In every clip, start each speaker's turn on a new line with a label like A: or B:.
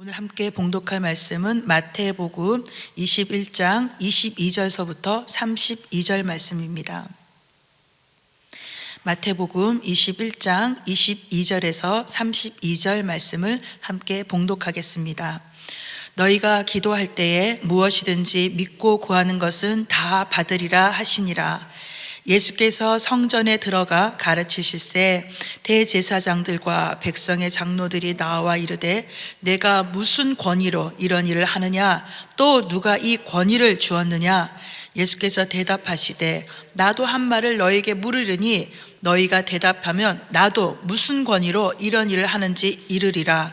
A: 오늘 함께 봉독할 말씀은 마태복음 21장 22절서부터 32절 말씀입니다. 마태복음 21장 22절에서 32절 말씀을 함께 봉독하겠습니다. 너희가 기도할 때에 무엇이든지 믿고 구하는 것은 다 받으리라 하시니라. 예수께서 성전에 들어가 가르치실새 대제사장들과 백성의 장로들이 나와 이르되 내가 무슨 권위로 이런 일을 하느냐, 또 누가 이 권위를 주었느냐. 예수께서 대답하시되 나도 한 말을 너희에게 물으리니 너희가 대답하면 나도 무슨 권위로 이런 일을 하는지 이르리라.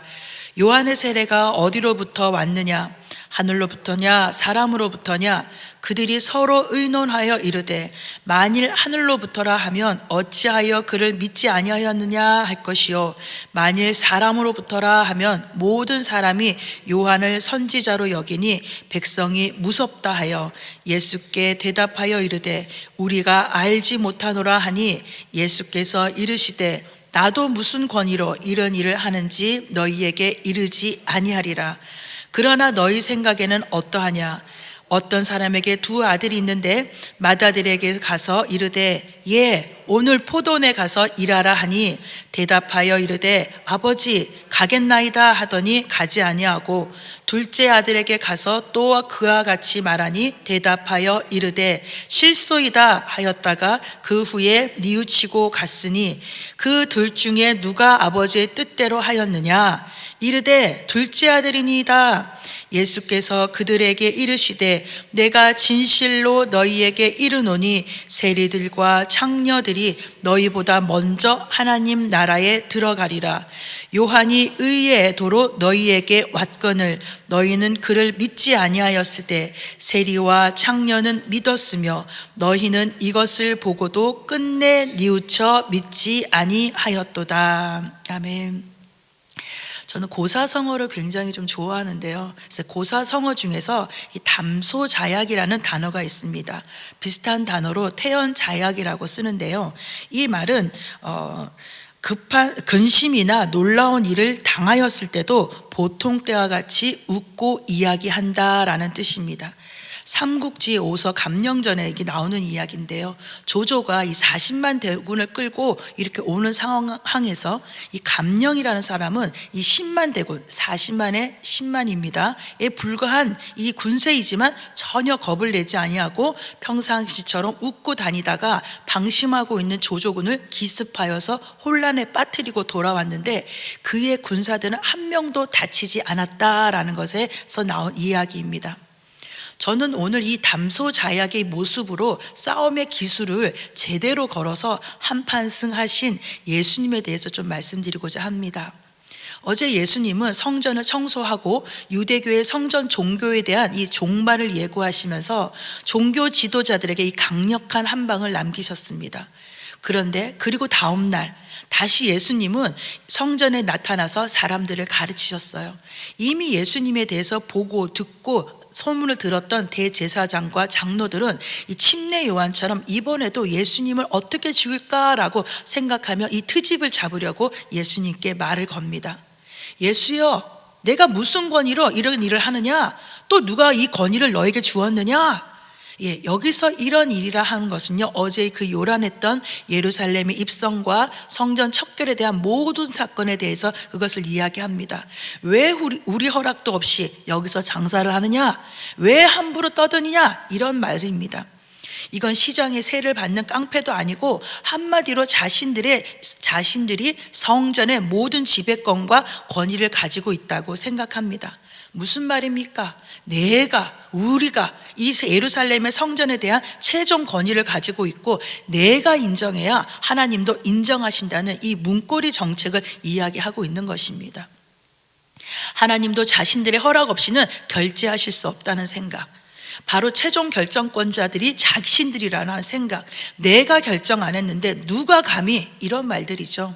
A: 요한의 세례가 어디로부터 왔느냐, 하늘로부터냐 사람으로부터냐. 그들이 서로 의논하여 이르되 만일 하늘로부터라 하면 어찌하여 그를 믿지 아니하였느냐 할 것이요, 만일 사람으로부터라 하면 모든 사람이 요한을 선지자로 여기니 백성이 무섭다 하여 예수께 대답하여 이르되 우리가 알지 못하노라 하니, 예수께서 이르시되 나도 무슨 권위로 이런 일을 하는지 너희에게 이르지 아니하리라. 그러나 너희 생각에는 어떠하냐? 어떤 사람에게 두 아들이 있는데 맏아들에게 가서 이르되 오늘 포도원에 가서 일하라 하니 대답하여 이르되 아버지 가겠나이다 하더니 가지 아니하고, 둘째 아들에게 가서 또 그와 같이 말하니 대답하여 이르되 실소이다 하였다가 그 후에 뉘우치고 갔으니 그 둘 중에 누가 아버지의 뜻대로 하였느냐? 이르되 둘째 아들이니이다. 예수께서 그들에게 이르시되 내가 진실로 너희에게 이르노니 세리들과 창녀들이 너희보다 먼저 하나님 나라에 들어가리라. 요한이 의의 도로 너희에게 왔거늘 너희는 그를 믿지 아니하였으되 세리와 창녀는 믿었으며 너희는 이것을 보고도 끝내 뉘우쳐 믿지 아니하였도다. 아멘. 저는 고사성어를 굉장히 좀 좋아하는데요. 그래서 고사성어 중에서 이 담소자약이라는 단어가 있습니다. 비슷한 단어로 태연자약이라고 쓰는데요. 이 말은 급한 근심이나 놀라운 일을 당하였을 때도 보통 때와 같이 웃고 이야기한다라는 뜻입니다. 삼국지 5서 감령전에 이게 나오는 이야기인데요. 조조가 이 40만 대군을 끌고 이렇게 오는 상황에서 이 감령이라는 사람은 이 10만 대군, 40만의 10만입니다. 에 불과한 이 군세이지만 전혀 겁을 내지 아니하고 평상시처럼 웃고 다니다가 방심하고 있는 조조군을 기습하여서 혼란에 빠뜨리고 돌아왔는데 그의 군사들은 한 명도 다치지 않았다라는 것에서 나온 이야기입니다. 저는 오늘 이 담소자약의 모습으로 싸움의 기술을 제대로 걸어서 한판 승하신 예수님에 대해서 좀 말씀드리고자 합니다. 어제 예수님은 성전을 청소하고 유대교의 성전 종교에 대한 이 종말을 예고하시면서 종교 지도자들에게 이 강력한 한방을 남기셨습니다. 그런데 그리고 다음 날 다시 예수님은 성전에 나타나서 사람들을 가르치셨어요. 이미 예수님에 대해서 보고 듣고 소문을 들었던 대제사장과 장로들은 이 침례 요한처럼 이번에도 예수님을 어떻게 죽일까라고 생각하며 이 트집을 잡으려고 예수님께 말을 겁니다. 예수여, 내가 무슨 권위로 이런 일을 하느냐? 또 누가 이 권위를 너에게 주었느냐? 여기서 이런 일이라 하는 것은요, 어제 그 요란했던 예루살렘의 입성과 성전 척결에 대한 모든 사건에 대해서 그것을 이야기합니다. 왜 우리 허락도 없이 여기서 장사를 하느냐? 왜 함부로 떠드느냐? 이런 말입니다. 이건 시장의 세를 받는 깡패도 아니고 한마디로 자신들이 성전의 모든 지배권과 권위를 가지고 있다고 생각합니다. 무슨 말입니까? 우리가 이 예루살렘의 성전에 대한 최종 권위를 가지고 있고 내가 인정해야 하나님도 인정하신다는 이 문고리 정책을 이야기하고 있는 것입니다. 하나님도 자신들의 허락 없이는 결제하실 수 없다는 생각, 바로 최종 결정권자들이 자신들이라는 생각, 내가 결정 안 했는데 누가 감히, 이런 말들이죠.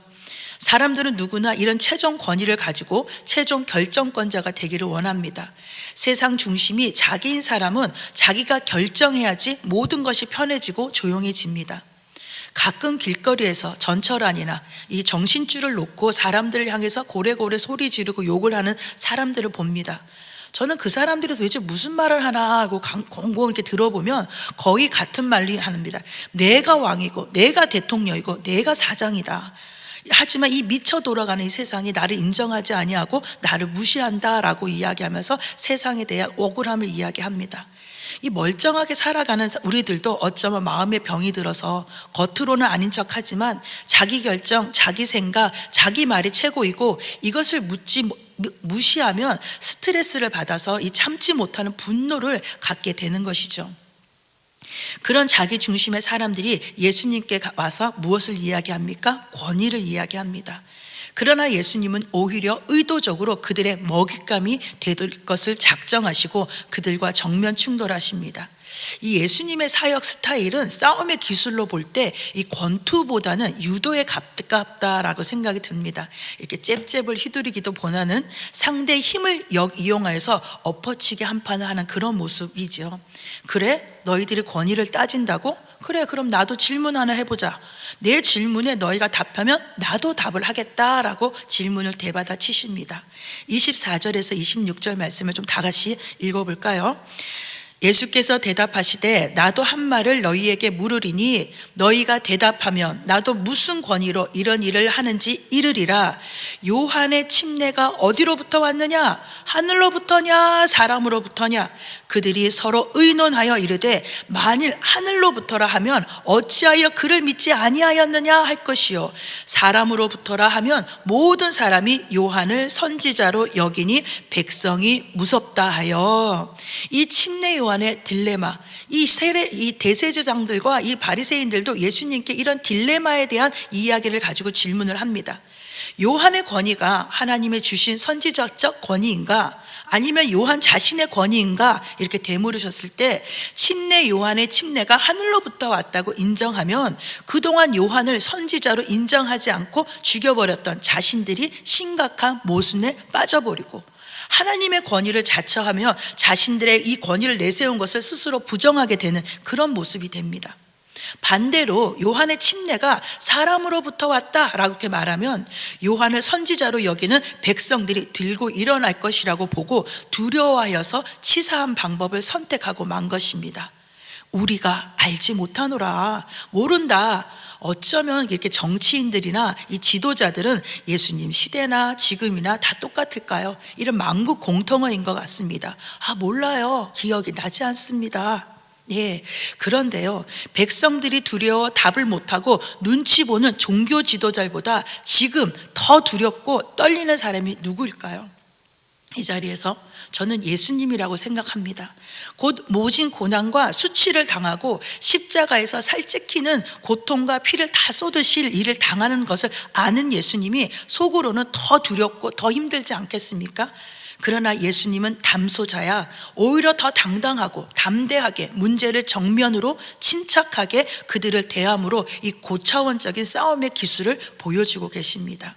A: 사람들은 누구나 이런 최종 권위를 가지고 최종 결정권자가 되기를 원합니다. 세상 중심이 자기인 사람은 자기가 결정해야지 모든 것이 편해지고 조용해집니다. 가끔 길거리에서 전철안이나 이 정신줄을 놓고 사람들을 향해서 고래고래 소리 지르고 욕을 하는 사람들을 봅니다. 저는 그 사람들이 도대체 무슨 말을 하나 하고 공고 이렇게 들어보면 거의 같은 말을 합니다. 내가 왕이고 내가 대통령이고 내가 사장이다. 하지만 이 미쳐 돌아가는 이 세상이 나를 인정하지 아니하고 나를 무시한다라고 이야기하면서 세상에 대한 억울함을 이야기합니다. 이 멀쩡하게 살아가는 우리들도 어쩌면 마음의 병이 들어서 겉으로는 아닌 척하지만 자기 결정, 자기 생각, 자기 말이 최고이고 이것을 무시하면 스트레스를 받아서 이 참지 못하는 분노를 갖게 되는 것이죠. 그런 자기 중심의 사람들이 예수님께 와서 무엇을 이야기합니까? 권위를 이야기합니다. 그러나 예수님은 오히려 의도적으로 그들의 먹잇감이 될 것을 작정하시고 그들과 정면 충돌하십니다. 이 예수님의 사역 스타일은 싸움의 기술로 볼 때 이 권투보다는 유도에 가깝다라고 생각이 듭니다. 이렇게 잽잽을 휘두르기도 보다는 상대의 힘을 이용하여서 엎어치게 한판을 하는 그런 모습이죠. 그래? 너희들이 권위를 따진다고? 그래, 그럼 나도 질문 하나 해보자. 내 질문에 너희가 답하면 나도 답을 하겠다라고 질문을 대받아 치십니다. 24절에서 26절 말씀을 좀 다 같이 읽어볼까요? 예수께서 대답하시되 나도 한 말을 너희에게 물으리니 너희가 대답하면 나도 무슨 권위로 이런 일을 하는지 이르리라. 요한의 침례가 어디로부터 왔느냐? 하늘로부터냐 사람으로부터냐? 그들이 서로 의논하여 이르되 만일 하늘로부터라 하면 어찌하여 그를 믿지 아니하였느냐 할 것이요 사람으로부터라 하면 모든 사람이 요한을 선지자로 여기니 백성이 무섭다 하여. 이 침례 요한의 딜레마, 이 대제사장들과 이 바리새인들도 예수님께 이런 딜레마에 대한 이야기를 가지고 질문을 합니다. 요한의 권위가 하나님의 주신 선지자적 권위인가? 아니면 요한 자신의 권위인가? 이렇게 되물으셨을 때 침례 요한의 침례가 하늘로부터 왔다고 인정하면 그동안 요한을 선지자로 인정하지 않고 죽여버렸던 자신들이 심각한 모순에 빠져버리고 하나님의 권위를 자처하며 자신들의 이 권위를 내세운 것을 스스로 부정하게 되는 그런 모습이 됩니다. 반대로 요한의 침례가 사람으로부터 왔다라고 이렇게 말하면 요한을 선지자로 여기는 백성들이 들고 일어날 것이라고 보고 두려워하여서 치사한 방법을 선택하고 만 것입니다. 우리가 알지 못하노라, 모른다. 어쩌면 이렇게 정치인들이나 이 지도자들은 예수님 시대나 지금이나 다 똑같을까요? 이런 만국 공통어인 것 같습니다. 몰라요. 기억이 나지 않습니다. 예, 그런데요, 백성들이 두려워 답을 못하고 눈치 보는 종교 지도자보다 지금 더 두렵고 떨리는 사람이 누구일까요? 이 자리에서 저는 예수님이라고 생각합니다. 곧 모진 고난과 수치를 당하고 십자가에서 살찌키는 고통과 피를 다 쏟으실 일을 당하는 것을 아는 예수님이 속으로는 더 두렵고 더 힘들지 않겠습니까? 그러나 예수님은 담소자야 오히려 더 당당하고 담대하게 문제를 정면으로 침착하게 그들을 대함으로 이 고차원적인 싸움의 기술을 보여주고 계십니다.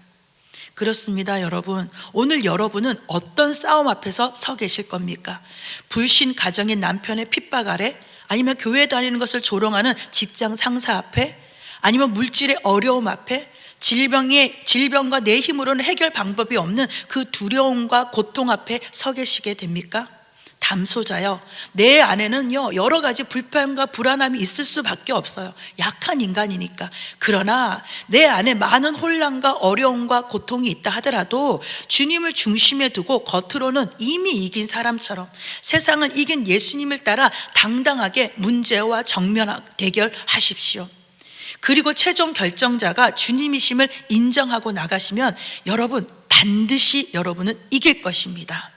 A: 그렇습니다, 여러분. 오늘 여러분은 어떤 싸움 앞에서 서 계실 겁니까? 불신 가정인 남편의 핍박 아래? 아니면 교회 다니는 것을 조롱하는 직장 상사 앞에? 아니면 물질의 어려움 앞에? 질병과 내 힘으로는 해결 방법이 없는 그 두려움과 고통 앞에 서 계시게 됩니까? 담소자요, 내 안에는요 여러 가지 불편과 불안함이 있을 수밖에 없어요. 약한 인간이니까. 그러나 내 안에 많은 혼란과 어려움과 고통이 있다 하더라도 주님을 중심에 두고 겉으로는 이미 이긴 사람처럼 세상을 이긴 예수님을 따라 당당하게 문제와 정면 대결하십시오. 그리고 최종 결정자가 주님이심을 인정하고 나가시면 여러분 반드시 여러분은 이길 것입니다.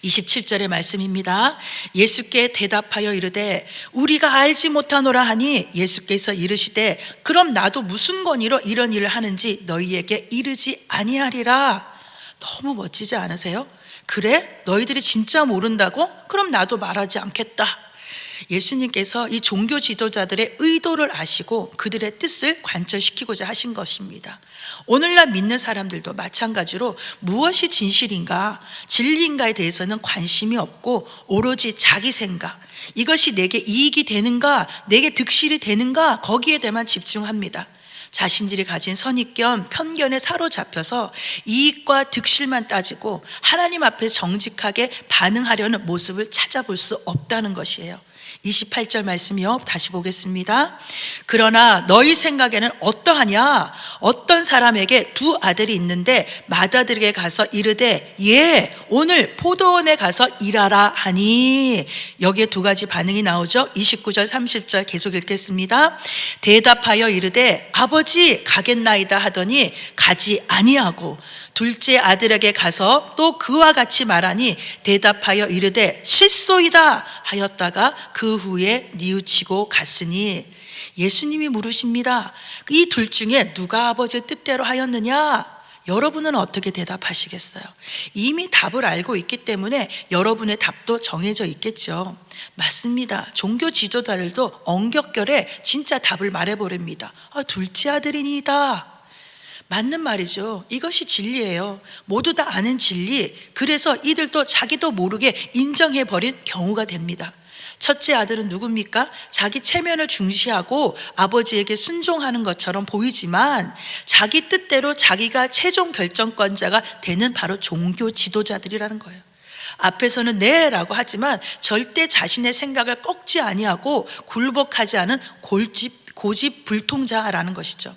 A: 27절의 말씀입니다. 예수께 대답하여 이르되 우리가 알지 못하노라 하니 예수께서 이르시되 그럼 나도 무슨 권위로 이런 일을 하는지 너희에게 이르지 아니하리라. 너무 멋지지 않으세요? 그래? 너희들이 진짜 모른다고? 그럼 나도 말하지 않겠다. 예수님께서 이 종교 지도자들의 의도를 아시고 그들의 뜻을 관철시키고자 하신 것입니다. 오늘날 믿는 사람들도 마찬가지로 무엇이 진실인가, 진리인가에 대해서는 관심이 없고 오로지 자기 생각, 이것이 내게 이익이 되는가, 내게 득실이 되는가, 거기에 대해만 집중합니다. 자신들이 가진 선입견, 편견에 사로잡혀서 이익과 득실만 따지고 하나님 앞에 정직하게 반응하려는 모습을 찾아볼 수 없다는 것이에요. 28절 말씀이요. 다시 보겠습니다. 그러나 너희 생각에는 어떠하냐? 어떤 사람에게 두 아들이 있는데 맏아들에게 가서 이르되 예, 오늘 포도원에 가서 일하라 하니. 여기에 두 가지 반응이 나오죠. 29절 30절 계속 읽겠습니다. 대답하여 이르되 아버지 가겠나이다 하더니 가지 아니하고 둘째 아들에게 가서 또 그와 같이 말하니 대답하여 이르되 실소이다 하였다가 그 후에 뉘우치고 갔으니. 예수님이 물으십니다. 이 둘 중에 누가 아버지의 뜻대로 하였느냐? 여러분은 어떻게 대답하시겠어요? 이미 답을 알고 있기 때문에 여러분의 답도 정해져 있겠죠. 맞습니다. 종교 지도자들도 엉격결에 진짜 답을 말해버립니다. 둘째 아들이니이다. 맞는 말이죠. 이것이 진리예요. 모두 다 아는 진리. 그래서 이들도 자기도 모르게 인정해버린 경우가 됩니다. 첫째 아들은 누굽니까? 자기 체면을 중시하고 아버지에게 순종하는 것처럼 보이지만 자기 뜻대로 자기가 최종 결정권자가 되는 바로 종교 지도자들이라는 거예요. 앞에서는 네라고 하지만 절대 자신의 생각을 꺾지 아니하고 굴복하지 않은 고집불통자라는 것이죠.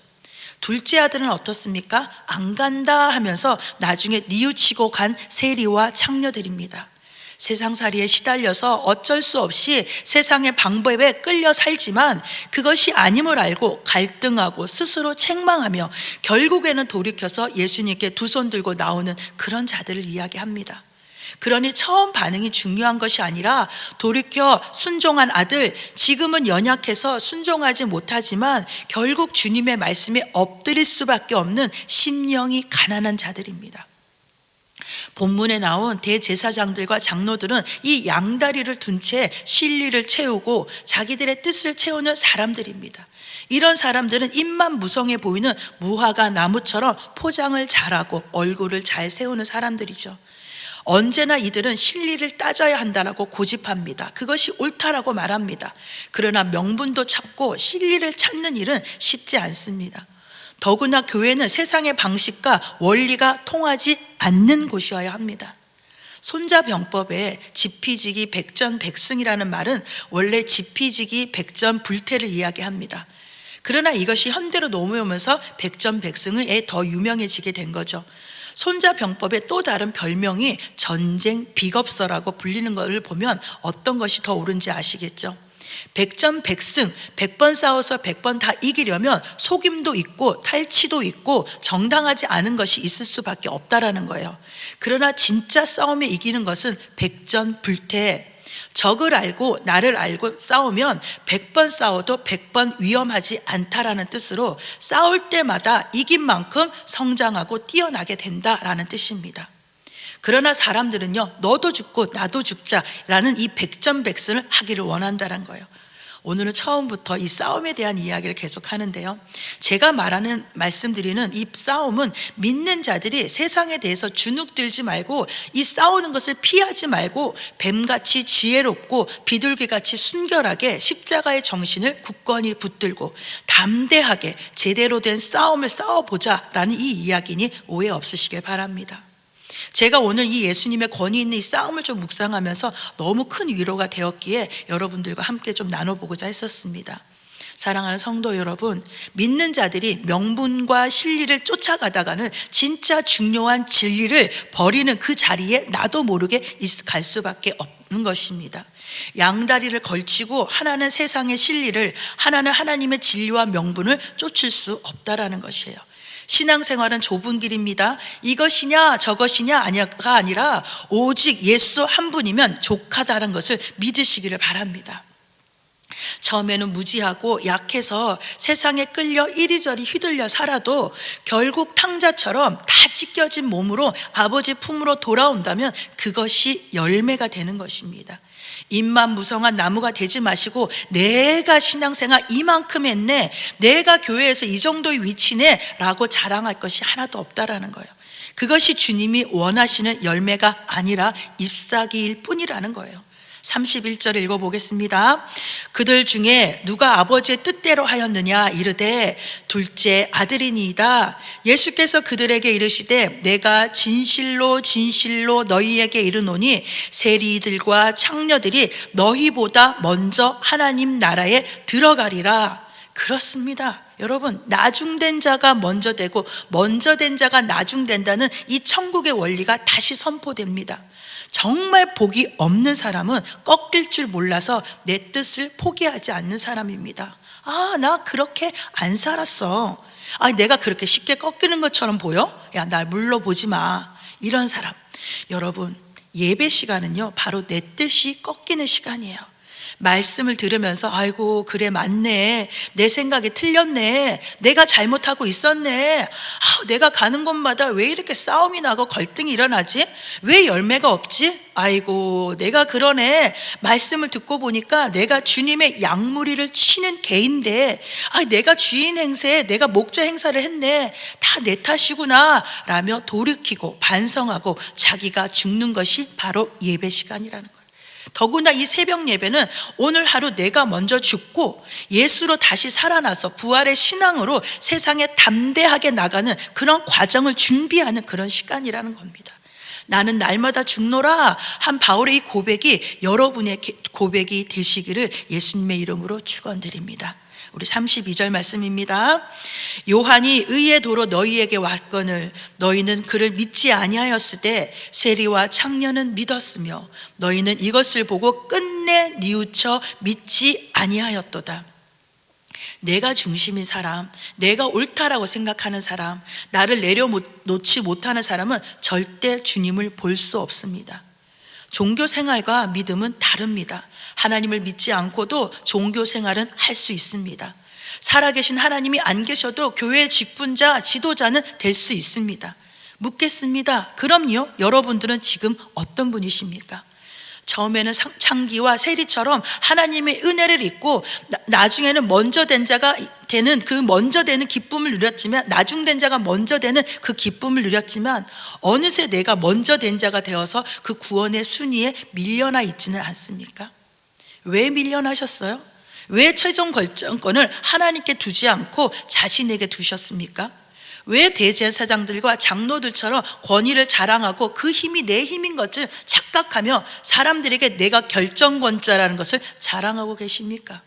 A: 둘째 아들은 어떻습니까? 안 간다 하면서 나중에 뉘우치고 간 세리와 창녀들입니다. 세상살이에 시달려서 어쩔 수 없이 세상의 방법에 끌려 살지만 그것이 아님을 알고 갈등하고 스스로 책망하며 결국에는 돌이켜서 예수님께 두 손 들고 나오는 그런 자들을 이야기합니다. 그러니 처음 반응이 중요한 것이 아니라 돌이켜 순종한 아들, 지금은 연약해서 순종하지 못하지만 결국 주님의 말씀에 엎드릴 수밖에 없는 심령이 가난한 자들입니다. 본문에 나온 대제사장들과 장로들은 이 양다리를 둔 채 실리를 채우고 자기들의 뜻을 채우는 사람들입니다. 이런 사람들은 입만 무성해 보이는 무화과 나무처럼 포장을 잘하고 얼굴을 잘 세우는 사람들이죠. 언제나 이들은 실리를 따져야 한다라고 고집합니다. 그것이 옳다라고 말합니다. 그러나 명분도 찾고 실리를 찾는 일은 쉽지 않습니다. 더구나 교회는 세상의 방식과 원리가 통하지 않는 곳이어야 합니다. 손자병법에 지피지기 백전백승이라는 말은 원래 지피지기 백전불태를 이야기합니다. 그러나 이것이 현대로 넘어오면서 백전백승에 더 유명해지게 된 거죠. 손자병법의 또 다른 별명이 전쟁 비겁서라고 불리는 것을 보면 어떤 것이 더 옳은지 아시겠죠? 백전백승, 100번 싸워서 100번 다 이기려면 속임도 있고 탈취도 있고 정당하지 않은 것이 있을 수밖에 없다라는 거예요. 그러나 진짜 싸움에 이기는 것은 백전불태, 적을 알고 나를 알고 싸우면 100번 싸워도 100번 위험하지 않다라는 뜻으로 싸울 때마다 이긴 만큼 성장하고 뛰어나게 된다라는 뜻입니다. 그러나 사람들은요, 너도 죽고 나도 죽자라는 이 백전백승을 하기를 원한다는 거예요. 오늘은 처음부터 이 싸움에 대한 이야기를 계속 하는데요, 제가 말씀드리는 이 싸움은 믿는 자들이 세상에 대해서 주눅들지 말고 이 싸우는 것을 피하지 말고 뱀같이 지혜롭고 비둘기같이 순결하게 십자가의 정신을 굳건히 붙들고 담대하게 제대로 된 싸움을 싸워보자라는 이 이야기니 오해 없으시길 바랍니다. 제가 오늘 이 예수님의 권위 있는 이 싸움을 좀 묵상하면서 너무 큰 위로가 되었기에 여러분들과 함께 좀 나눠보고자 했었습니다. 사랑하는 성도 여러분, 믿는 자들이 명분과 실리를 쫓아가다가는 진짜 중요한 진리를 버리는 그 자리에 나도 모르게 갈 수밖에 없는 것입니다. 양다리를 걸치고 하나는 세상의 실리를, 하나는 하나님의 진리와 명분을 쫓을 수 없다라는 것이에요. 신앙생활은 좁은 길입니다. 이것이냐 저것이냐 아니가 아니라 오직 예수 한 분이면 족하다는 것을 믿으시기를 바랍니다. 처음에는 무지하고 약해서 세상에 끌려 이리저리 휘둘려 살아도 결국 탕자처럼 다 찢겨진 몸으로 아버지 품으로 돌아온다면 그것이 열매가 되는 것입니다. 입만 무성한 나무가 되지 마시고 내가 신앙생활 이만큼 했네, 내가 교회에서 이 정도의 위치네 라고 자랑할 것이 하나도 없다라는 거예요. 그것이 주님이 원하시는 열매가 아니라 잎사귀일 뿐이라는 거예요. 31절 읽어보겠습니다. 그들 중에 누가 아버지의 뜻대로 하였느냐 이르되 둘째 아들이니이다. 예수께서 그들에게 이르시되 내가 진실로 진실로 너희에게 이르노니 세리들과 창녀들이 너희보다 먼저 하나님 나라에 들어가리라. 그렇습니다. 여러분, 나중된 자가 먼저 되고 먼저 된 자가 나중된다는 이 천국의 원리가 다시 선포됩니다. 정말 복이 없는 사람은 꺾일 줄 몰라서 내 뜻을 포기하지 않는 사람입니다. 나 그렇게 안 살았어. 내가 그렇게 쉽게 꺾이는 것처럼 보여? 야, 날 물러보지 마. 이런 사람. 여러분, 예배 시간은요, 바로 내 뜻이 꺾이는 시간이에요. 말씀을 들으면서 아이고 그래 맞네, 내 생각이 틀렸네, 내가 잘못하고 있었네, 내가 가는 곳마다 왜 이렇게 싸움이 나고 갈등이 일어나지, 왜 열매가 없지, 아이고 내가 그러네, 말씀을 듣고 보니까 내가 주님의 양무리를 치는 개인데 내가 주인 행세에 내가 목자 행사를 했네, 다 내 탓이구나 라며 돌이키고 반성하고 자기가 죽는 것이 바로 예배 시간이라는 거예요. 더구나 이 새벽 예배는 오늘 하루 내가 먼저 죽고 예수로 다시 살아나서 부활의 신앙으로 세상에 담대하게 나가는 그런 과정을 준비하는 그런 시간이라는 겁니다. 나는 날마다 죽노라 한 바울의 이 고백이 여러분의 고백이 되시기를 예수님의 이름으로 축원드립니다. 우리 32절 말씀입니다. 요한이 의의 도로 너희에게 왔거늘 너희는 그를 믿지 아니하였으되 세리와 창녀는 믿었으며 너희는 이것을 보고 끝내 뉘우쳐 믿지 아니하였도다. 내가 중심인 사람, 내가 옳다라고 생각하는 사람, 나를 내려놓지 못하는 사람은 절대 주님을 볼 수 없습니다. 종교 생활과 믿음은 다릅니다. 하나님을 믿지 않고도 종교 생활은 할 수 있습니다. 살아계신 하나님이 안 계셔도 교회의 직분자, 지도자는 될 수 있습니다. 묻겠습니다. 그럼요. 여러분들은 지금 어떤 분이십니까? 처음에는 창기와 세리처럼 하나님의 은혜를 입고 나중에는 먼저 된 자가 되는 그 먼저 되는 기쁨을 누렸지만, 나중된 자가 먼저 되는 그 기쁨을 누렸지만 어느새 내가 먼저 된 자가 되어서 그 구원의 순위에 밀려나 있지는 않습니까? 왜 밀려나셨어요? 왜 최종 결정권을 하나님께 두지 않고 자신에게 두셨습니까? 왜 대제사장들과 장로들처럼 권위를 자랑하고 그 힘이 내 힘인 것을 착각하며 사람들에게 내가 결정권자라는 것을 자랑하고 계십니까?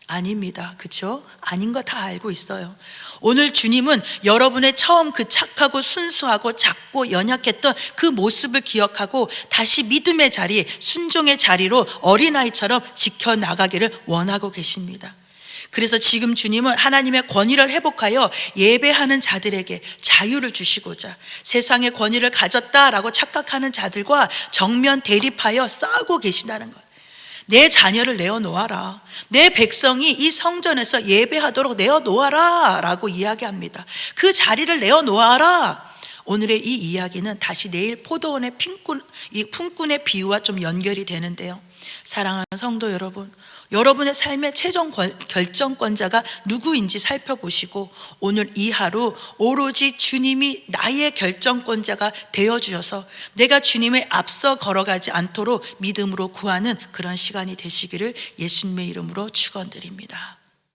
A: 아닙니다. 그렇죠? 아닌 거 다 알고 있어요. 오늘 주님은 여러분의 처음 그 착하고 순수하고 작고 연약했던 그 모습을 기억하고 다시 믿음의 자리, 순종의 자리로 어린아이처럼 지켜나가기를 원하고 계십니다. 그래서 지금 주님은 하나님의 권위를 회복하여 예배하는 자들에게 자유를 주시고자 세상의 권위를 가졌다라고 착각하는 자들과 정면 대립하여 싸우고 계신다는 거예요. 내 자녀를 내어놓아라, 내 백성이 이 성전에서 예배하도록 내어놓아라 라고 이야기합니다. 그 자리를 내어놓아라. 오늘의 이 이야기는 다시 내일 포도원의 품꾼의 비유와 좀 연결이 되는데요. 사랑하는 성도 여러분, 여러분의 삶의 최종 결정권자가 누구인지 살펴보시고 오늘 이 하루 오로지 주님이 나의 결정권자가 되어주셔서 내가 주님의 앞서 걸어가지 않도록 믿음으로 구하는 그런 시간이 되시기를 예수님의 이름으로 축원드립니다.